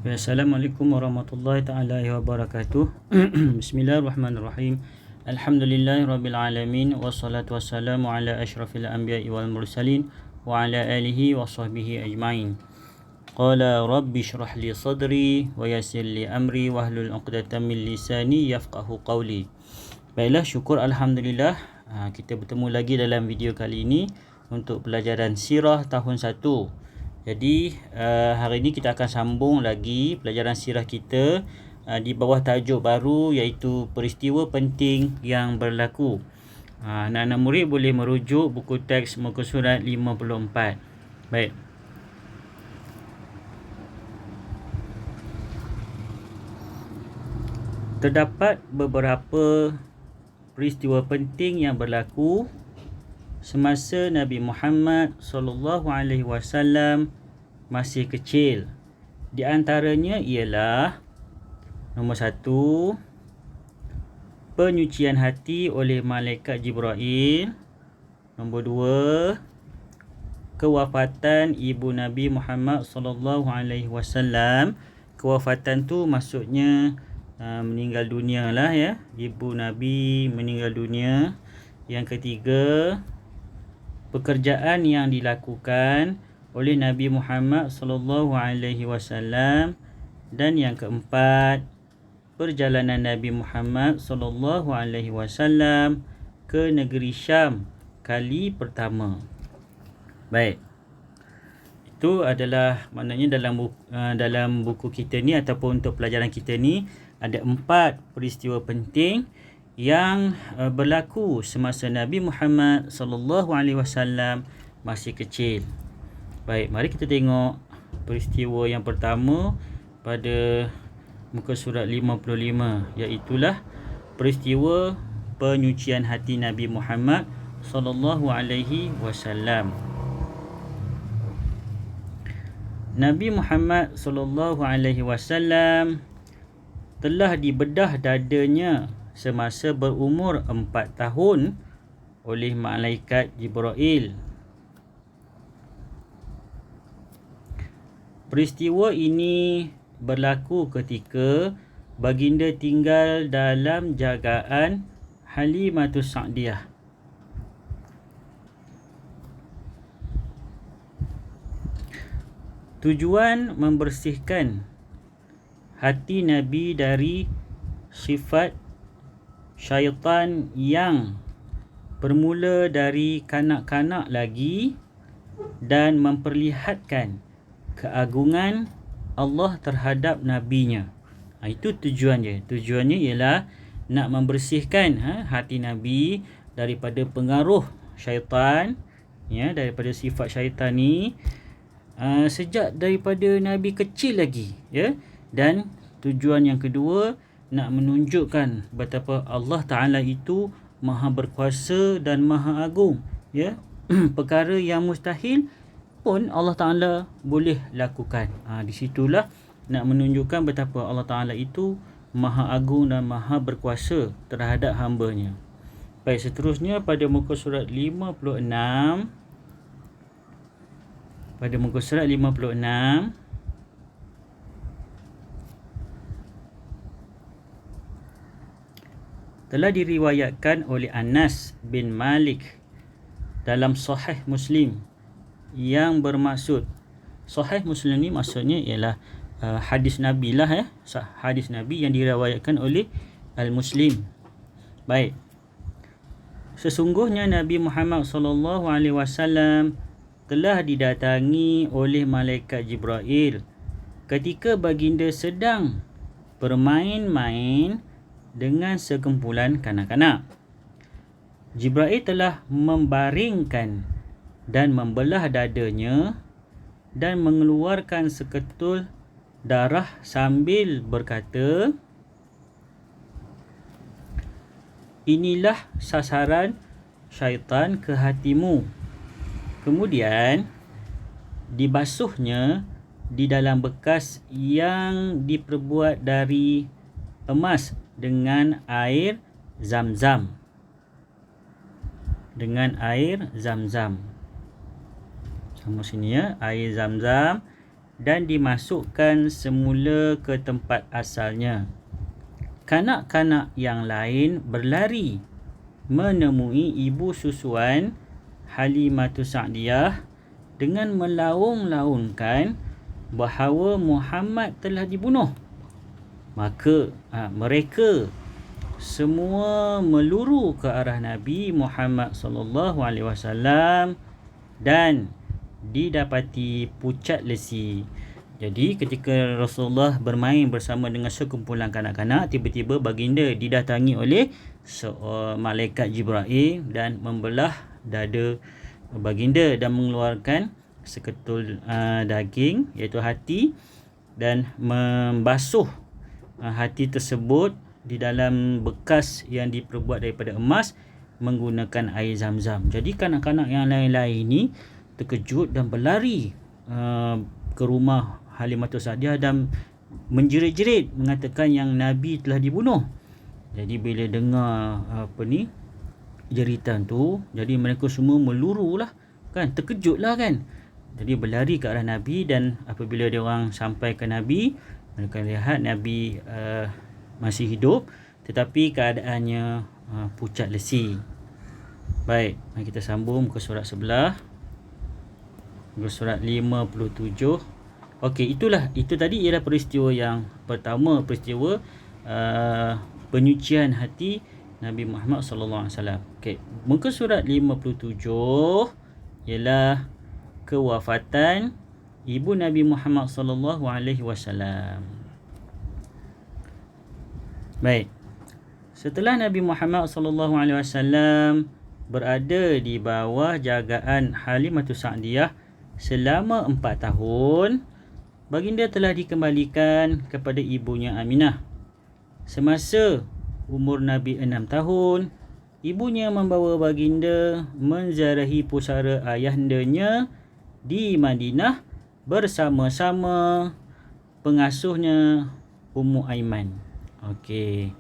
Assalamualaikum warahmatullahi taala wabarakatuh. Bismillahirrahmanirrahim. Alhamdulillahirabbil alamin wassalatu wassalamu ala asyrafil anbiya'i wal mursalin wa ala alihi wa sahbihi ajmain. Qala rabbi shrah li sadri wa yassir li amri wahlul 'uqdatam min lisani yafqahu qawli. Baiklah, syukur alhamdulillah, kita bertemu lagi dalam video kali ini untuk pelajaran sirah tahun 1. Jadi hari ini kita akan sambung lagi pelajaran sirah kita di bawah tajuk baru, iaitu peristiwa penting yang berlaku. Anak-anak murid boleh merujuk buku teks muka surat 54. Baik. Terdapat beberapa peristiwa penting yang berlaku semasa Nabi Muhammad SAW masih kecil. Di antaranya ialah nombor 1, penyucian hati oleh malaikat Jibril. Nombor 2, kewafatan ibu Nabi Muhammad SAW. Kewafatan tu maksudnya meninggal dunia lah ya. Ibu Nabi meninggal dunia. Yang ketiga, pekerjaan yang dilakukan oleh Nabi Muhammad SAW. Dan yang keempat, perjalanan Nabi Muhammad SAW ke negeri Syam kali pertama. Baik. Itu adalah maknanya dalam buku kita ni ataupun untuk pelajaran kita ni ada 4 peristiwa penting yang berlaku semasa Nabi Muhammad SAW masih kecil. Baik, mari kita tengok peristiwa yang pertama pada muka surat 55, iaitulah peristiwa penyucian hati Nabi Muhammad SAW. Nabi Muhammad SAW telah dibedah dadanya semasa berumur 4 tahun oleh malaikat Jibril. Peristiwa ini berlaku ketika baginda tinggal dalam jagaan Halimatus Sa'diyah. Tujuan membersihkan hati Nabi dari sifat syaitan yang bermula dari kanak-kanak lagi dan memperlihatkan keagungan Allah terhadap nabinya. Itu tujuannya. Tujuannya ialah nak membersihkan hati Nabi daripada pengaruh syaitan, ya, daripada sifat syaitan ni sejak daripada Nabi kecil lagi, ya. Dan tujuan yang kedua, nak menunjukkan betapa Allah Ta'ala itu maha berkuasa dan maha agung, ya. Perkara yang mustahil pun Allah Ta'ala boleh lakukan. Di situlah nak menunjukkan betapa Allah Ta'ala itu maha agung dan maha berkuasa terhadap hamba-Nya. Baik, seterusnya pada muka surat 56. Pada muka surat 56, telah diriwayatkan oleh Anas bin Malik dalam Sahih Muslim, yang bermaksud, Sahih Muslim ni maksudnya ialah hadis Nabi lah, ya. Hadis Nabi yang diriwayatkan oleh Al-Muslim. Baik. Sesungguhnya Nabi Muhammad SAW telah didatangi oleh malaikat Jibril ketika baginda sedang bermain-main dengan sekumpulan kanak-kanak. Jibril telah membaringkan dan membelah dadanya dan mengeluarkan seketul darah sambil berkata, "Inilah sasaran syaitan ke hatimu." Kemudian dibasuhnya di dalam bekas yang diperbuat dari emas dengan air Zam-Zam. Dengan air Zam-Zam. Sama sini, ya, air Zam-Zam dan dimasukkan semula ke tempat asalnya. Kanak-kanak yang lain berlari menemui ibu susuan Halimatus Sa'diyah dengan melaung-laungkan bahawa Muhammad telah dibunuh. Maka mereka semua meluru ke arah Nabi Muhammad sallallahu alaihi wasallam dan didapati pucat lesi. Jadi ketika Rasulullah bermain bersama dengan sekumpulan kanak-kanak, tiba-tiba baginda didatangi oleh malaikat Jibril dan membelah dada baginda dan mengeluarkan seketul daging, iaitu hati, dan membasuh hati tersebut di dalam bekas yang diperbuat daripada emas menggunakan air zam-zam. Jadi kanak-kanak yang lain-lain ini terkejut dan berlari ke rumah Halimatus Sa'diyah dan menjerit-jerit mengatakan yang Nabi telah dibunuh. Jadi bila dengar jeritan tu, jadi mereka semua melurulah kan, terkejutlah kan. Jadi berlari ke arah Nabi, dan apabila dia orang sampai ke Nabi, mereka lihat Nabi masih hidup tetapi keadaannya pucat lesi. Baik, mari kita sambung ke surat sebelah. Ke surat 57. Okey, itu tadi ialah peristiwa yang pertama, peristiwa penyucian hati Nabi Muhammad sallallahu alaihi wasallam. Okey, muka surat 57 ialah kewafatan ibu Nabi Muhammad sallallahu alaihi wasallam. Baik. Setelah Nabi Muhammad sallallahu alaihi wasallam berada di bawah jagaan Halimatus Sa'diyah selama 4 tahun, baginda telah dikembalikan kepada ibunya Aminah. Semasa umur Nabi 6 tahun, ibunya membawa baginda menziarahi pusara ayahandanya di Madinah bersama-sama pengasuhnya Ummu Aiman. Okey,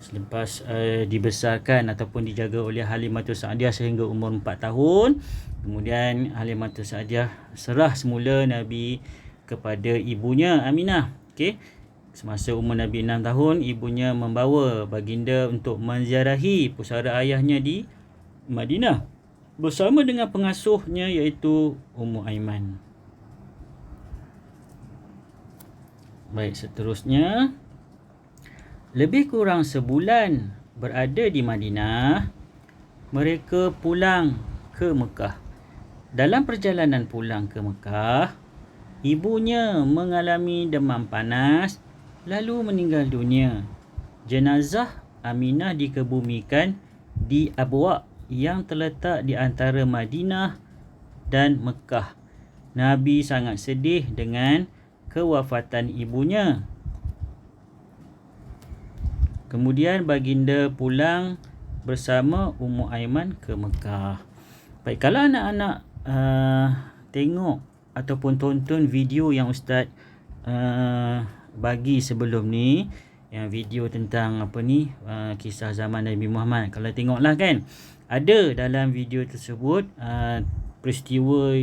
selepas dibesarkan ataupun dijaga oleh Halimatus Sa'diyah sehingga umur 4 tahun, kemudian Halimatus Sa'diyah serah semula Nabi kepada ibunya Aminah. Okey, semasa umur Nabi 6 tahun, ibunya membawa baginda untuk menziarahi pusara ayahnya di Madinah bersama dengan pengasuhnya iaitu Ummu Aiman. Baik, seterusnya, lebih kurang sebulan berada di Madinah, mereka pulang ke Mekah. Dalam perjalanan pulang ke Mekah, ibunya mengalami demam panas lalu meninggal dunia. Jenazah Aminah dikebumikan di Abwa yang terletak di antara Madinah dan Mekah. Nabi sangat sedih dengan kewafatan ibunya. Kemudian baginda pulang bersama Ummu Aiman ke Mekah. Baik, kalau anak-anak tengok ataupun tonton video yang Ustaz bagi sebelum ni, yang video tentang kisah zaman Nabi Muhammad, kalau tengoklah kan, ada dalam video tersebut peristiwa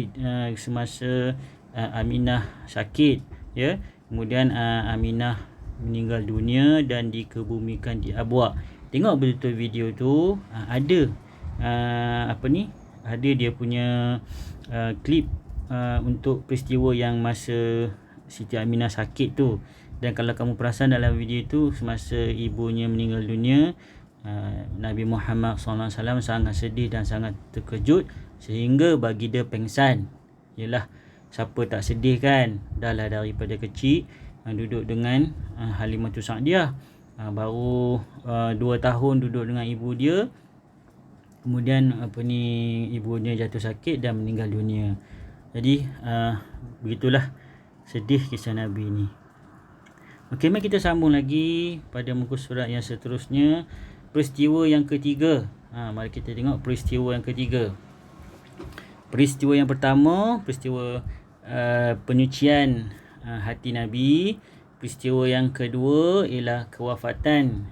semasa Aminah sakit, ya. Kemudian Aminah meninggal dunia dan dikebumikan di Abwa. Tengok betul video tu, ada ada dia punya klip untuk peristiwa yang masa Siti Aminah sakit tu. Dan kalau kamu perasan dalam video tu, semasa ibunya meninggal dunia, Nabi Muhammad SAW sangat sedih dan sangat terkejut sehingga baginda pengsan. Yalah, siapa tak sedih kan? Dahlah daripada kecil duduk dengan Halimatus Sa'diyah, baru 2 tahun duduk dengan ibu dia, kemudian ibunya jatuh sakit dan meninggal dunia. Jadi begitulah sedih kisah Nabi ni. Okey, mari kita sambung lagi pada muka surat yang seterusnya, peristiwa yang ketiga. Mari kita tengok peristiwa yang ketiga. Peristiwa yang pertama, peristiwa penyucian hati Nabi. Peristiwa yang kedua ialah kewafatan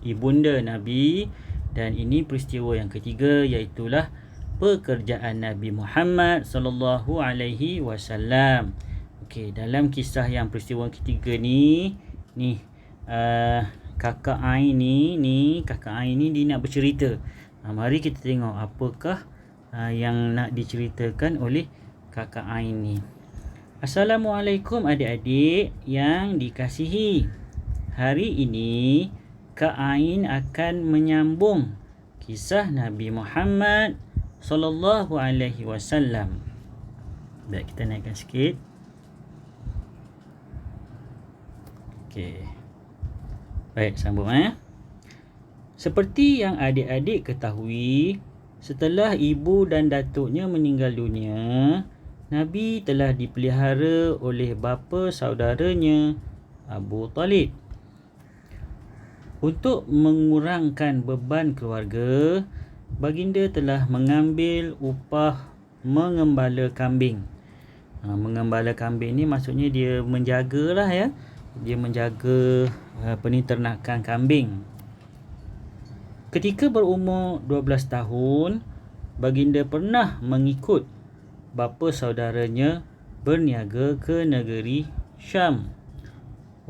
ibunda Nabi. Dan ini peristiwa yang ketiga, iaitulah pekerjaan Nabi Muhammad sallallahu alaihi wasallam. Okey, dalam kisah yang peristiwa ketiga ni kakak Ain ni dia nak bercerita. Mari kita tengok apakah yang nak diceritakan oleh kakak Ain ni. Assalamualaikum adik-adik yang dikasihi. Hari ini Kak Ain akan menyambung kisah Nabi Muhammad sallallahu alaihi wasallam. Baik, kita naikkan sikit. Okey. Baik, sambung Seperti yang adik-adik ketahui, setelah ibu dan datuknya meninggal dunia, Nabi telah dipelihara oleh bapa saudaranya Abu Talib. Untuk mengurangkan beban keluarga, baginda telah mengambil upah mengembala kambing. Mengembala kambing ni maksudnya dia menjagalah ya. Dia menjaga peniternakan kambing. Ketika berumur 12 tahun, baginda pernah mengikut bapa saudaranya berniaga ke negeri Syam.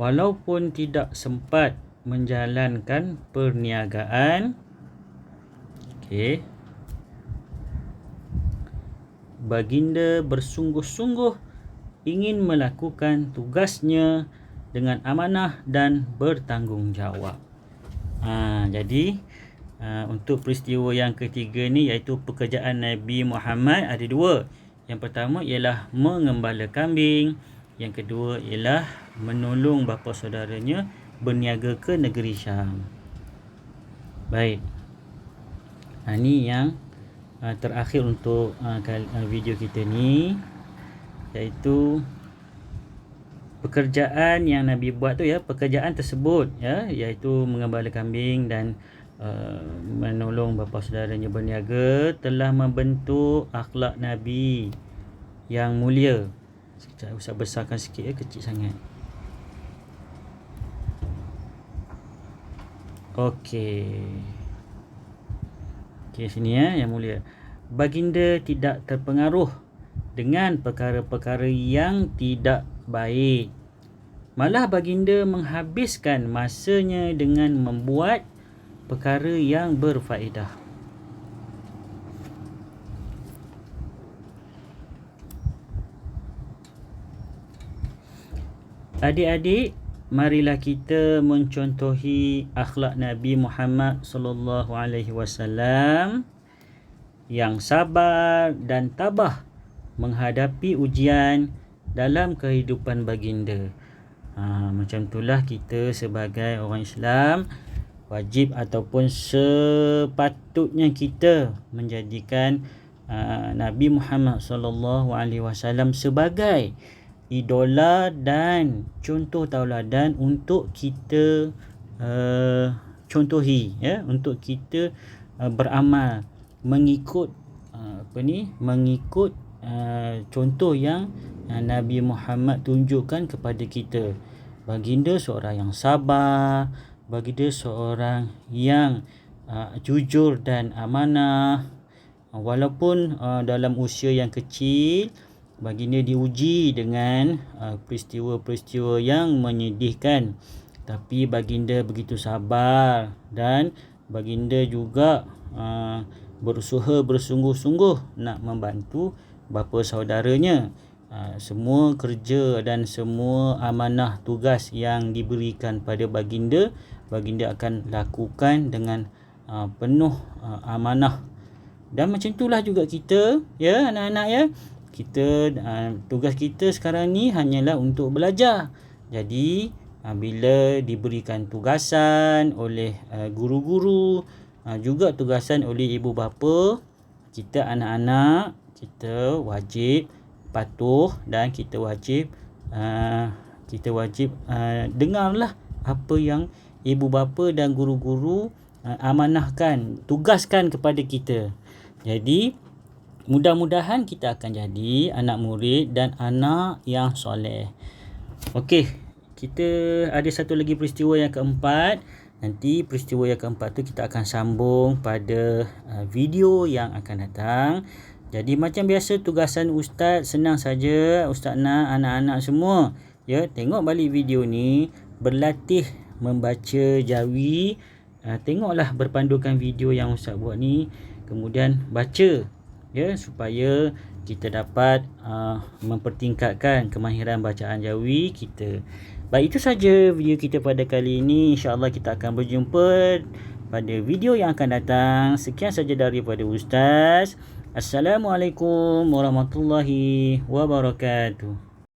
Walaupun tidak sempat menjalankan perniagaan, baginda bersungguh-sungguh ingin melakukan tugasnya dengan amanah dan bertanggungjawab. Jadi untuk peristiwa yang ketiga ni, iaitu pekerjaan Nabi Muhammad, ada dua. Yang pertama ialah mengembala kambing, yang kedua ialah menolong bapa saudaranya berniaga ke negeri Syam. Baik, ini yang terakhir untuk video kita ni, iaitu pekerjaan yang Nabi buat tu ya. Pekerjaan tersebut ya, iaitu mengembala kambing dan menolong bapa saudaranya berniaga, telah membentuk akhlak Nabi yang mulia. Sekejap, usah besarkan sikit ya, kecil sangat. Okey, sini ya, yang mulia. Baginda tidak terpengaruh dengan perkara-perkara yang tidak baik. Malah baginda menghabiskan masanya dengan membuat perkara yang berfaedah. Adik-adik, marilah kita mencontohi akhlak Nabi Muhammad sallallahu alaihi wasallam yang sabar dan tabah menghadapi ujian dalam kehidupan baginda. Macam itulah kita sebagai orang Islam wajib ataupun sepatutnya kita menjadikan Nabi Muhammad sallallahu alaihi wasallam sebagai idola dan contoh tauladan untuk kita contohi ya, untuk kita beramal mengikut mengikut contoh yang Nabi Muhammad tunjukkan kepada kita. Baginda seorang yang sabar, baginda seorang yang jujur dan amanah. Walaupun dalam usia yang kecil, baginda diuji dengan peristiwa-peristiwa yang menyedihkan, tapi baginda begitu sabar dan baginda juga berusaha bersungguh-sungguh nak membantu bapa saudaranya. Semua kerja dan semua amanah tugas yang diberikan pada baginda, baginda akan lakukan dengan penuh amanah. Dan macam itulah juga kita ya, anak-anak ya. Kita tugas kita sekarang ni hanyalah untuk belajar. Jadi bila diberikan tugasan oleh guru-guru, juga tugasan oleh ibu bapa, kita anak-anak, kita wajib patuh dan kita wajib dengarlah apa yang ibu bapa dan guru-guru amanahkan, tugaskan kepada kita. Jadi mudah-mudahan kita akan jadi anak murid dan anak yang soleh. Okey, kita ada satu lagi peristiwa yang keempat. Nanti peristiwa yang keempat tu kita akan sambung pada video yang akan datang. Jadi macam biasa tugasan ustaz senang saja. Ustaz nak anak-anak semua ya tengok balik video ni, berlatih membaca jawi. Tengoklah berpandukan video yang ustaz buat ni, kemudian baca ya supaya kita dapat mempertingkatkan kemahiran bacaan jawi kita. Baik, itu saja video kita pada kali ini. InsyaAllah kita akan berjumpa pada video yang akan datang. Sekian saja daripada Ustaz. Assalamualaikum warahmatullahi wabarakatuh.